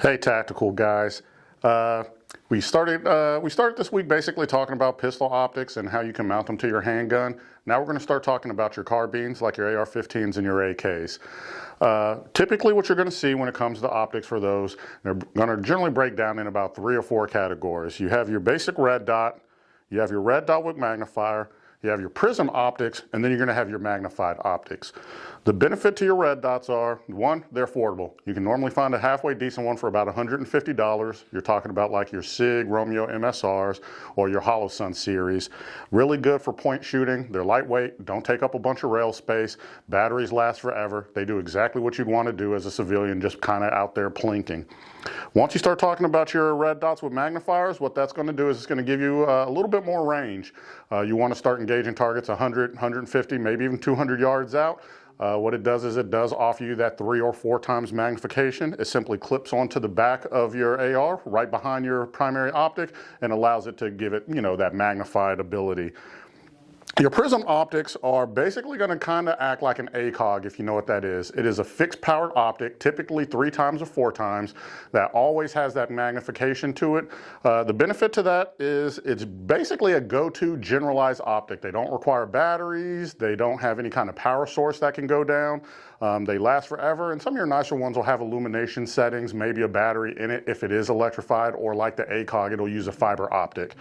Hey, tactical guys. We started this week basically talking about pistol optics and how you can mount them to your handgun. Now we're going to start talking about your carbines, like your AR-15s and your AKs. Typically what you're going to see when it comes to optics for those, they're going to generally break down in about 3 or 4 categories. You have your basic red dot, you have your red dot with magnifier, you have your prism optics, and then you're going to have your magnified optics. The benefit to your red dots are, one, they're affordable. You can normally find a halfway decent one for about $150. You're talking about like your SIG, Romeo MSRs, or your Holosun series. Really good for point shooting. They're lightweight, don't take up a bunch of rail space. Batteries last forever. They do exactly what you'd want to do as a civilian, just kind of out there plinking. Once you start talking about your red dots with magnifiers, what that's going to do is it's going to give you a little bit more range. You want to start engaging targets 100, 150, maybe even 200 yards out. What it does is it does offer you that 3 or 4 times magnification. It simply clips onto the back of your AR right behind your primary optic and allows it to give it, that magnified ability. Your prism optics are basically going to kind of act like an ACOG, if you know what that is. It is a fixed powered optic, typically 3 times or 4 times, that always has that magnification to it. The benefit to that is it's basically a go-to generalized optic. They don't require batteries. They don't have any kind of power source that can go down. They last forever, and some of your nicer ones will have illumination settings, maybe a battery in it if it is electrified, or like the ACOG, it'll use a fiber optic.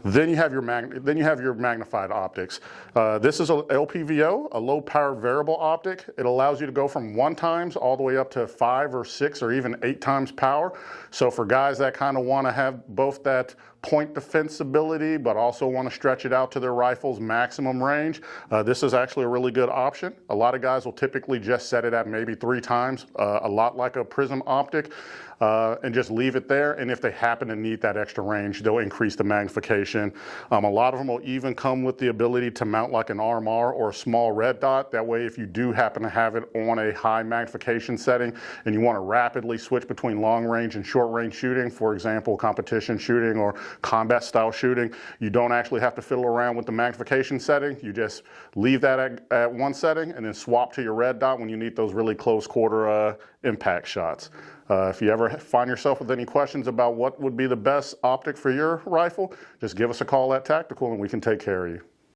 Then you have your magnified optics. This is a LPVO, a low power variable optic. It allows you to go from 1 times all the way up to 5 or 6 or even 8 times power. So for guys that kind of want to have both that point defense ability but also want to stretch it out to their rifle's maximum range, this is actually a really good option. A lot of guys will typically just set it at maybe 3 times, a lot like a prism optic, and just leave it there, and if they happen to need that extra range, they'll increase the magnification. A lot of them will even come with the ability to mount like an RMR or a small red dot. That way, if you do happen to have it on a high magnification setting and you want to rapidly switch between long range and short range shooting, for example, competition shooting or combat style shooting, you don't actually have to fiddle around with the magnification setting. You just leave that at one setting and then swap to your red dot when you need those really close quarter impact shots. If you ever find yourself with any questions about what would be the best optic for your rifle, just give us a call at Tactical and we can take care of you.